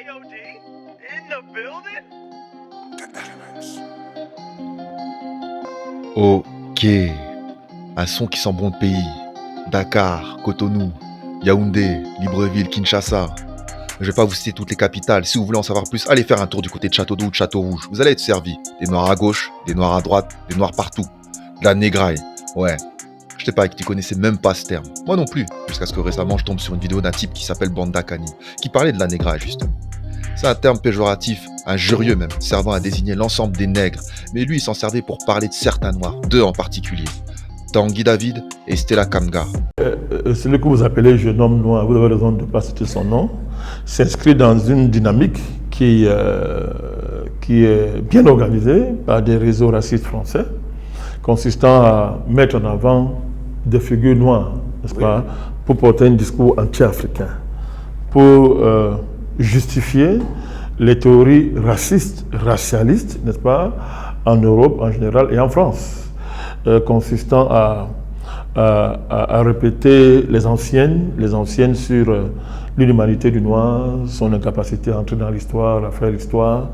AOD in the building? Ok, un son qui sent bon le pays. Dakar, Cotonou, Yaoundé, Libreville, Kinshasa. Je vais pas vous citer toutes les capitales. Si vous voulez en savoir plus, allez faire un tour du côté de Château d'Eau ou de Château Rouge. Vous allez être servi. Des noirs à gauche, des noirs à droite, des noirs partout. De la négraille. Ouais. Je sais pas, tu connaissais même pas ce terme. Moi non plus. Jusqu'à ce que récemment je tombe sur une vidéo d'un type qui s'appelle Banda Kani, qui parlait de la négraille justement. C'est un terme péjoratif, injurieux même, servant à désigner l'ensemble des nègres. Mais lui, il s'en servait pour parler de certains noirs, deux en particulier. Tanguy David et Stella Kamga. Celui que vous appelez jeune homme noir, vous avez raison de ne pas citer son nom, s'inscrit dans une dynamique qui est bien organisée par des réseaux racistes français, consistant à mettre en avant des figures noires, n'est-ce pas, pour porter un discours anti-africain, pour justifier les théories racistes, racialistes, n'est-ce pas, en Europe en général et en France. Consistant à répéter les anciennes sur l'inhumanité du noir, son incapacité à entrer dans l'histoire, à faire l'histoire,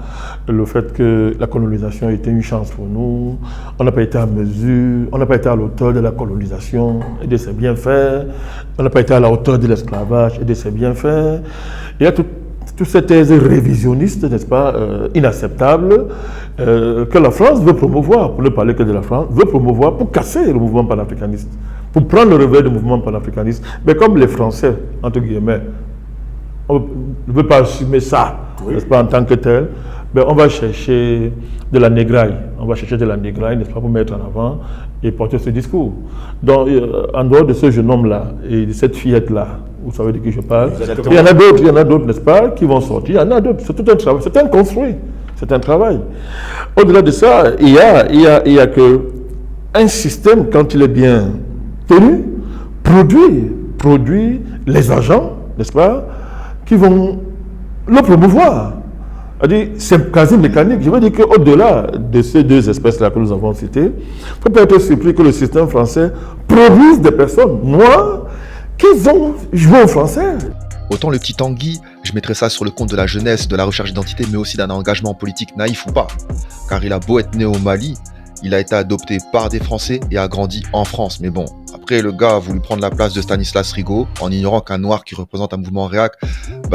le fait que la colonisation était une chance pour nous, on n'a pas été à mesure, on n'a pas été à la hauteur de la colonisation et de ses bienfaits, on n'a pas été à la hauteur de l'esclavage et de ses bienfaits. Il y a toute cette thèse révisionniste, n'est-ce pas, inacceptable, que la France veut promouvoir, pour ne parler que de la France, veut promouvoir pour casser le mouvement panafricaniste, pour prendre le relais du mouvement panafricaniste. Mais comme les Français, entre guillemets, on ne veut pas assumer ça, n'est-ce pas, en tant que tel, ben on va chercher de la négraille, n'est-ce pas, pour mettre en avant et porter ce discours. Donc, en dehors de ce jeune homme-là et de cette fillette-là, vous savez de qui je parle, il y en a d'autres, n'est-ce pas, qui vont sortir, il y en a d'autres, c'est tout un travail, c'est un construit, c'est un travail. Au-delà de ça, il y a que un système, quand il est bien tenu, produit les agents, n'est-ce pas, qui vont le promouvoir. C'est quasi mécanique. Je veux dire qu'au-delà de ces deux espèces-là que nous avons citées, il ne faut pas être surpris que le système français produise des personnes noires qui ont joué au français. Autant le petit Tanguy, je mettrais ça sur le compte de la jeunesse, de la recherche d'identité, mais aussi d'un engagement politique naïf ou pas. Car il a beau être né au Mali, il a été adopté par des Français et a grandi en France. Mais bon, après le gars a voulu prendre la place de Stanislas Rigaud en ignorant qu'un noir qui représente un mouvement réac,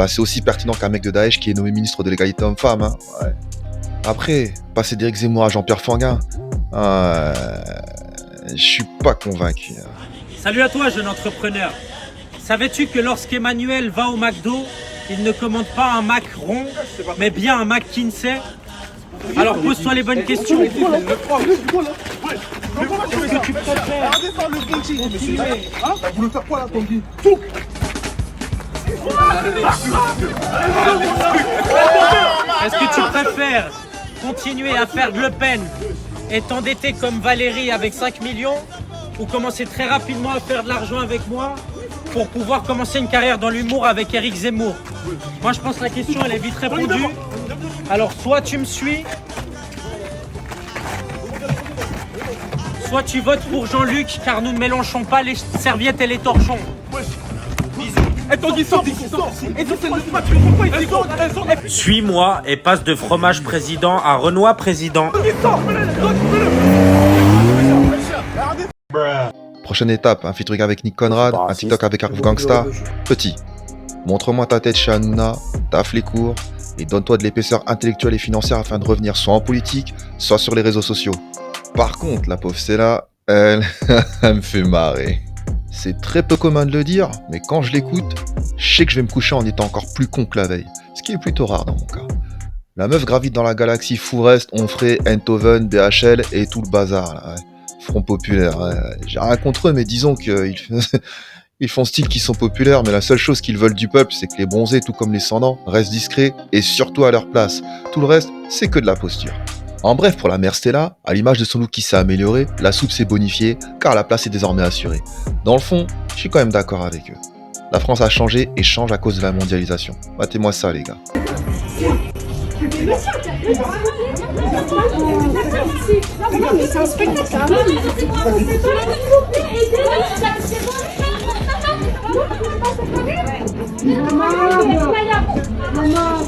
c'est aussi pertinent qu'un mec de Daesh qui est nommé ministre de l'égalité homme-femme. Hein. Ouais. Après, passer d'Éric Zemmour à Jean-Pierre Fanguin, je suis pas convaincu. Salut à toi, jeune entrepreneur. Savais-tu que lorsqu'Emmanuel va au McDo, il ne commande pas un Mac rond, mais bien un Mac Kinsey? Alors pose-toi les bonnes questions. Est-ce que tu préfères Est-ce que tu préfères continuer à faire de Le Pen et t'endetter comme Valérie avec 5 millions ou commencer très rapidement à faire de l'argent avec moi pour pouvoir commencer une carrière dans l'humour avec Éric Zemmour? Moi je pense que la question elle est vite répondue. Alors soit tu me suis, soit tu votes pour Jean-Luc car nous ne mélangeons pas les serviettes et les torchons. Suis-moi et passe de fromage président à Renoir président. Prochaine étape, un featuring avec Nick Conrad, un TikTok avec Arf Gangsta. Petit, montre-moi ta tête chez Hanouna, taffe les cours et donne-toi de l'épaisseur intellectuelle et financière afin de revenir soit en politique, soit sur les réseaux sociaux. Par contre, la pauvre Cella, elle, elle me fait marrer. C'est très peu commun de le dire, mais quand je l'écoute, je sais que je vais me coucher en étant encore plus con que la veille, ce qui est plutôt rare dans mon cas. La meuf gravite dans la galaxie Fourest, Onfray, Eindhoven, DHL et tout le bazar. Là, ouais. Front populaire, ouais. J'ai rien contre eux, mais disons qu'ils ils font style qu'ils sont populaires, mais la seule chose qu'ils veulent du peuple, c'est que les bronzés, tout comme les sans-dents, restent discrets et surtout à leur place. Tout le reste, c'est que de la posture. En bref, pour la mère Stella, à l'image de son look qui s'est amélioré, la soupe s'est bonifiée, car la place est désormais assurée. Dans le fond, je suis quand même d'accord avec eux. La France a changé et change à cause de la mondialisation. Matez-moi ça, les gars. C'est un spectacle. Maman,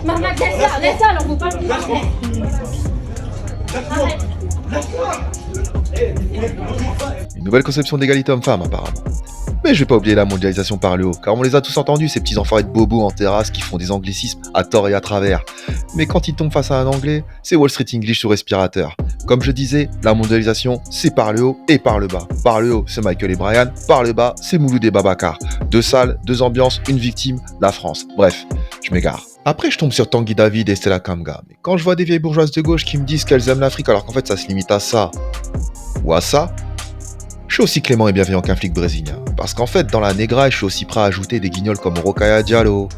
Maman, laisse-la, alors faut pas le Une nouvelle conception d'égalité homme-femme apparemment. Mais je vais pas oublier la mondialisation par le haut, car on les a tous entendus, ces petits enfoirés de bobos en terrasse qui font des anglicismes à tort et à travers. Mais quand ils tombent face à un anglais, c'est Wall Street English sur respirateur. Comme je disais, la mondialisation, c'est par le haut et par le bas. Par le haut, c'est Michael et Brian, par le bas, c'est Mouloud et Babacar. 2 salles, 2 ambiances, une victime, la France. Bref, je m'égare. Après, je tombe sur Tanguy David et Stella Kamga. Mais quand je vois des vieilles bourgeoises de gauche qui me disent qu'elles aiment l'Afrique alors qu'en fait ça se limite à ça ou à ça, je suis aussi clément et bienveillant qu'un flic brésilien. Parce qu'en fait, dans la négraille, je suis aussi prêt à ajouter des guignols comme Rokhaya Diallo,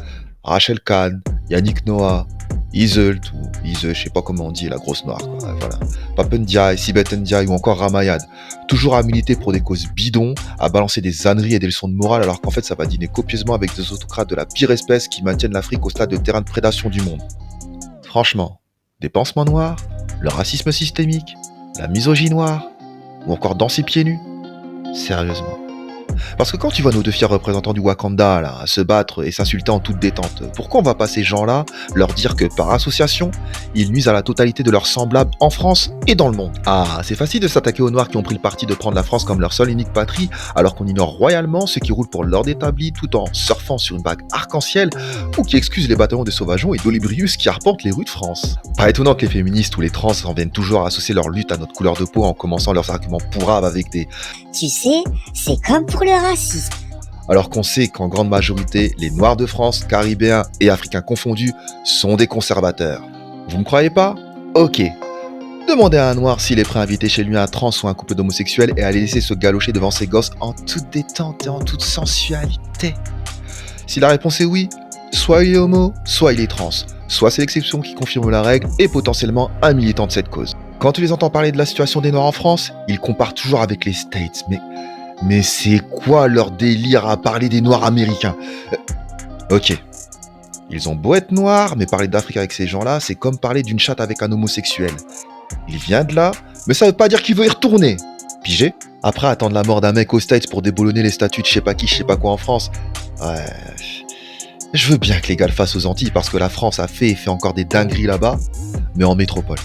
Rachel Kahn, Yannick Noah, Iseult, ou Ise, je sais pas comment on dit, la grosse noire, quoi. Voilà. Papen Ndiaye, Sibeth Ndiaye ou encore Ramayad. Toujours à militer pour des causes bidons, à balancer des âneries et des leçons de morale alors qu'en fait ça va dîner copieusement avec des autocrates de la pire espèce qui maintiennent l'Afrique au stade de terrain de prédation du monde. Franchement, des pansements noirs, le racisme systémique, la misogynie noire, ou encore danser pieds nus. Sérieusement. Parce que quand tu vois nos 2 fiers représentants du Wakanda là, à se battre et s'insulter en toute détente, pourquoi on va pas ces gens-là leur dire que par association, ils nuisent à la totalité de leurs semblables en France et dans le monde? Ah, c'est facile de s'attaquer aux Noirs qui ont pris le parti de prendre la France comme leur seule et unique patrie, alors qu'on ignore royalement ceux qui roulent pour l'ordre établi tout en surfant sur une bague arc-en-ciel, ou qui excusent les bataillons des Sauvageons et d'Olibrius qui arpentent les rues de France. Pas étonnant que les féministes ou les trans en viennent toujours à associer leur lutte à notre couleur de peau en commençant leurs arguments pourraves avec des « Tu sais, c'est comme pour le racisme. » alors qu'on sait qu'en grande majorité, les Noirs de France, Caribéens et Africains confondus, sont des conservateurs. Vous me croyez pas? Ok. Demandez à un Noir s'il est prêt à inviter chez lui un trans ou un couple d'homosexuels et à les laisser se galocher devant ses gosses en toute détente et en toute sensualité. Si la réponse est oui, soit il est homo, soit il est trans, soit c'est l'exception qui confirme la règle et potentiellement un militant de cette cause. Quand tu les entends parler de la situation des Noirs en France, ils comparent toujours avec les States, mais c'est quoi leur délire à parler des Noirs américains? Ok. Ils ont beau être noirs, mais parler d'Afrique avec ces gens-là, c'est comme parler d'une chatte avec un homosexuel. Il vient de là, mais ça veut pas dire qu'il veut y retourner. Pigé? Après attendre la mort d'un mec aux States pour déboulonner les statuts de je sais pas qui, je sais pas quoi en France. Ouais. Je veux bien que les gars le fassent aux Antilles parce que la France a fait et fait encore des dingueries là-bas, mais en métropole.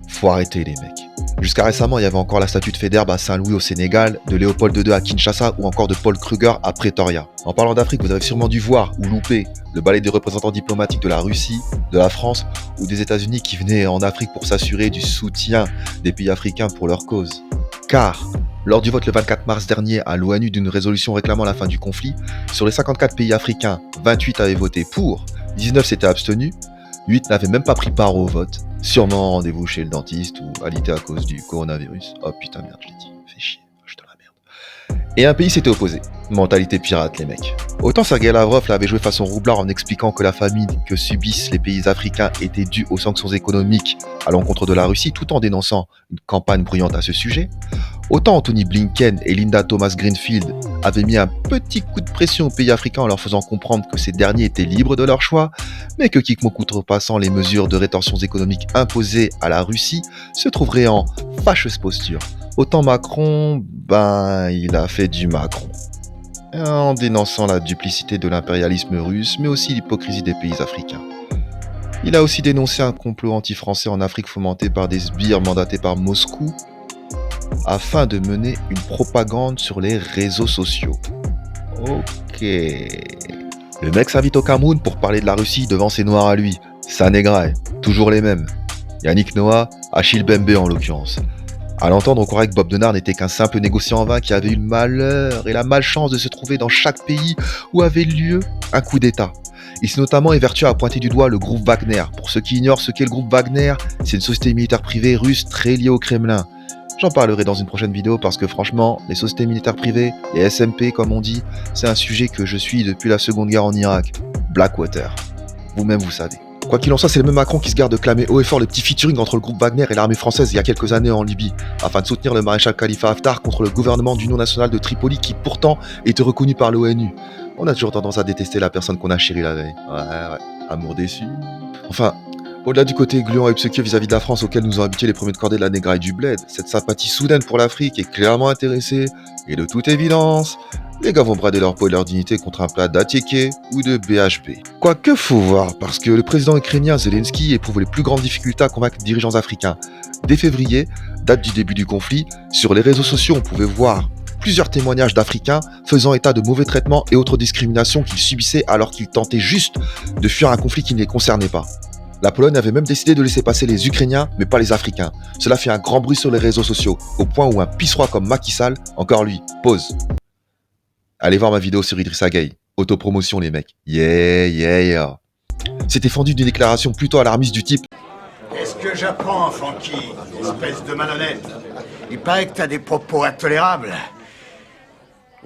Faut arrêter les mecs. Jusqu'à récemment, il y avait encore la statue de Faidherbe à Saint-Louis au Sénégal, de Léopold II à Kinshasa ou encore de Paul Kruger à Pretoria. En parlant d'Afrique, vous avez sûrement dû voir ou louper le balai des représentants diplomatiques de la Russie, de la France ou des États-Unis qui venaient en Afrique pour s'assurer du soutien des pays africains pour leur cause. Car, lors du vote le 24 mars dernier à l'ONU d'une résolution réclamant la fin du conflit, sur les 54 pays africains, 28 avaient voté pour, 19 s'étaient abstenus, 8 n'avaient même pas pris part au vote. Sûrement rendez-vous chez le dentiste ou alité à cause du coronavirus. Oh putain merde, je l'ai dit, fais chier, je te la merde. Et un pays s'était opposé. Mentalité pirate les mecs. Autant Sergei Lavrov l'avait joué façon roublard en expliquant que la famine que subissent les pays africains était due aux sanctions économiques à l'encontre de la Russie tout en dénonçant une campagne bruyante à ce sujet. Autant Anthony Blinken et Linda Thomas-Greenfield avaient mis un petit coup de pression aux pays africains en leur faisant comprendre que ces derniers étaient libres de leur choix, mais que quiconque outrepassant les mesures de rétorsion économiques imposées à la Russie se trouverait en fâcheuse posture. Autant Macron, il a fait du Macron. En dénonçant la duplicité de l'impérialisme russe, mais aussi l'hypocrisie des pays africains. Il a aussi dénoncé un complot anti-français en Afrique fomenté par des sbires mandatés par Moscou, afin de mener une propagande sur les réseaux sociaux. Ok. Le mec s'invite au Cameroun pour parler de la Russie devant ses noirs à lui. Ça négraille, toujours les mêmes. Yannick Noah, Achille Bembe en l'occurrence. À l'entendre, on croirait que Bob Denard n'était qu'un simple négociant en vin qui avait eu le malheur et la malchance de se trouver dans chaque pays où avait lieu un coup d'État. Il s'est notamment évertué à pointer du doigt le groupe Wagner. Pour ceux qui ignorent ce qu'est le groupe Wagner, c'est une société militaire privée russe très liée au Kremlin. J'en parlerai dans une prochaine vidéo parce que franchement, les sociétés militaires privées, les SMP comme on dit, c'est un sujet que je suis depuis la Seconde Guerre en Irak. Blackwater. Vous-même vous savez. Quoi qu'il en soit, c'est le même Macron qui se garde de clamer haut et fort le petit featuring entre le groupe Wagner et l'armée française il y a quelques années en Libye, afin de soutenir le maréchal Khalifa Haftar contre le gouvernement d'union nationale de Tripoli qui pourtant était reconnu par l'ONU. On a toujours tendance à détester la personne qu'on a chérie la veille. Ouais, amour déçu. Enfin, au-delà du côté gluant et obséquieux vis-à-vis de la France auquel nous ont habitués les premiers de cordée de la négraille du bled, cette sympathie soudaine pour l'Afrique est clairement intéressée, et de toute évidence, les gars vont brader leur peau et leur dignité contre un plat d'attiéké ou de BHP. Quoique faut voir, parce que le président ukrainien Zelensky éprouve les plus grandes difficultés à convaincre les dirigeants africains. Dès février, date du début du conflit, sur les réseaux sociaux on pouvait voir plusieurs témoignages d'Africains faisant état de mauvais traitements et autres discriminations qu'ils subissaient alors qu'ils tentaient juste de fuir un conflit qui ne les concernait pas. La Pologne avait même décidé de laisser passer les Ukrainiens, mais pas les Africains. Cela fait un grand bruit sur les réseaux sociaux, au point où un pisse-roi comme Macky Sall, encore lui, pose. Allez voir ma vidéo sur Idrissa Gueye. Autopromotion les mecs. Yeah. C'était fendu d'une déclaration plutôt alarmiste du type Qu'est-ce que j'apprends, Francky, espèce de malhonnête? Il paraît que t'as des propos intolérables.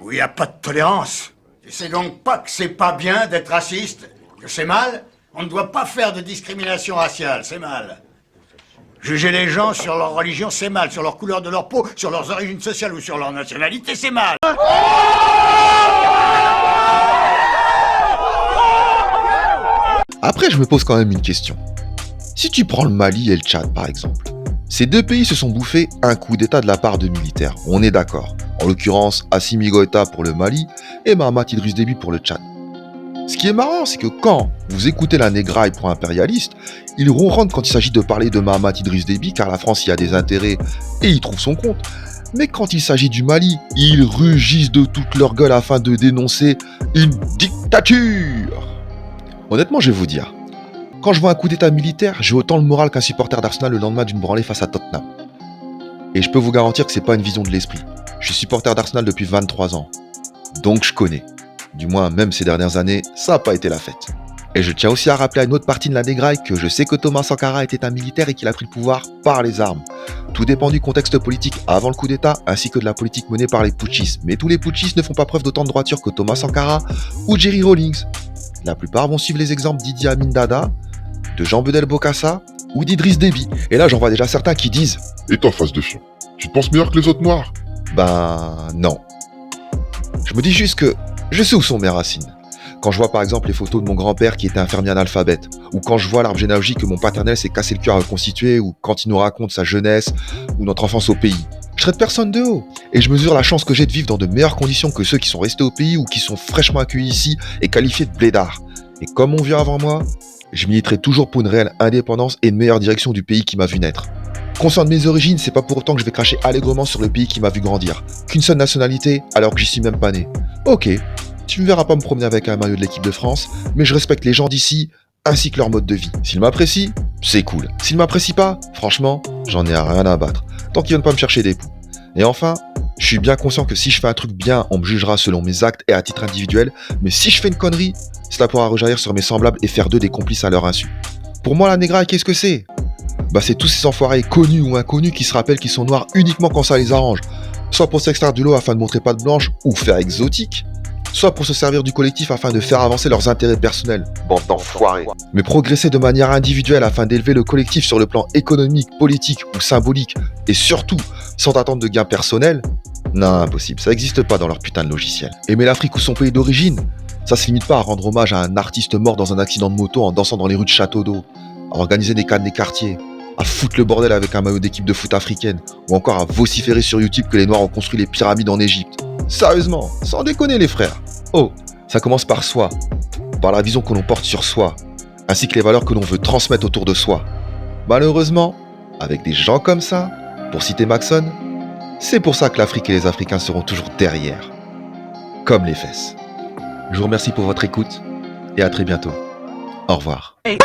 Où il n'y a pas de tolérance. Tu sais donc pas que c'est pas bien d'être raciste? Que c'est mal? On ne doit pas faire de discrimination raciale, c'est mal. Juger les gens sur leur religion, c'est mal. Sur leur couleur de leur peau, sur leurs origines sociales ou sur leur nationalité, c'est mal. Après, je me pose quand même une question. Si tu prends le Mali et le Tchad, par exemple, ces deux pays se sont bouffés un coup d'État de la part de militaires, on est d'accord. En l'occurrence, Assimi Goïta pour le Mali et Mahamat Idriss Déby pour le Tchad. Ce qui est marrant, c'est que quand vous écoutez la négraille pro-impérialiste, ils ronronnent quand il s'agit de parler de Mahamat Idriss Déby, car la France y a des intérêts et y trouve son compte. Mais quand il s'agit du Mali, ils rugissent de toute leur gueule afin de dénoncer une dictature. Honnêtement, je vais vous dire, quand je vois un coup d'état militaire, j'ai autant le moral qu'un supporter d'Arsenal le lendemain d'une branlée face à Tottenham. Et je peux vous garantir que c'est pas une vision de l'esprit. Je suis supporter d'Arsenal depuis 23 ans. Donc je connais. Du moins, même ces dernières années, ça n'a pas été la fête. Et je tiens aussi à rappeler à une autre partie de la négraille que je sais que Thomas Sankara était un militaire et qu'il a pris le pouvoir par les armes. Tout dépend du contexte politique avant le coup d'état, ainsi que de la politique menée par les putschistes. Mais tous les putschistes ne font pas preuve d'autant de droiture que Thomas Sankara ou Jerry Rawlings. La plupart vont suivre les exemples d'Idi Amin Dada, de Jean Bedel Bokassa ou d'Idriss Déby. Et là, j'en vois déjà certains qui disent « Et toi, face de fion, tu te penses meilleur que les autres noirs ?» Ben non. Je me dis juste que je sais où sont mes racines. Quand je vois par exemple les photos de mon grand-père qui était infirmier analphabète, ou quand je vois l'arbre généalogique que mon paternel s'est cassé le cœur à reconstituer, ou quand il nous raconte sa jeunesse ou notre enfance au pays. Je traite personne de haut, et je mesure la chance que j'ai de vivre dans de meilleures conditions que ceux qui sont restés au pays ou qui sont fraîchement accueillis ici et qualifiés de blédards. Et comme mon vieux avant moi, je militerai toujours pour une réelle indépendance et une meilleure direction du pays qui m'a vu naître. Conscient de mes origines, c'est pas pour autant que je vais cracher allègrement sur le pays qui m'a vu grandir. Qu'une seule nationalité, alors que j'y suis même pas né. Ok, tu me verras pas me promener avec un maillot de l'équipe de France, mais je respecte les gens d'ici, ainsi que leur mode de vie. S'ils m'apprécient, c'est cool. S'ils m'apprécient pas, franchement, j'en ai rien à battre. Tant qu'ils viennent pas me chercher des poux. Et enfin, je suis bien conscient que si je fais un truc bien, on me jugera selon mes actes et à titre individuel, mais si je fais une connerie, cela pourra rejaillir sur mes semblables et faire d'eux des complices à leur insu. Pour moi, la négraille, qu'est-ce que c'est ? Bah c'est tous ces enfoirés connus ou inconnus qui se rappellent qu'ils sont noirs uniquement quand ça les arrange. Soit pour s'extraire du lot afin de montrer patte blanche ou faire exotique, soit pour se servir du collectif afin de faire avancer leurs intérêts personnels. Bande d'enfoirés. Mais progresser de manière individuelle afin d'élever le collectif sur le plan économique, politique ou symbolique, et surtout sans attendre de gains personnels, non, impossible, ça n'existe pas dans leur putain de logiciel. Aimer l'Afrique ou son pays d'origine, ça se limite pas à rendre hommage à un artiste mort dans un accident de moto en dansant dans les rues de Château d'Eau, à organiser des cannes des quartiers, à foutre le bordel avec un maillot d'équipe de foot africaine, ou encore à vociférer sur YouTube que les Noirs ont construit les pyramides en Égypte. Sérieusement, sans déconner les frères. Oh, ça commence par soi, par la vision que l'on porte sur soi, ainsi que les valeurs que l'on veut transmettre autour de soi. Malheureusement, avec des gens comme ça, pour citer Maxon, c'est pour ça que l'Afrique et les Africains seront toujours derrière. Comme les fesses. Je vous remercie pour votre écoute, et à très bientôt. Au revoir. Hey.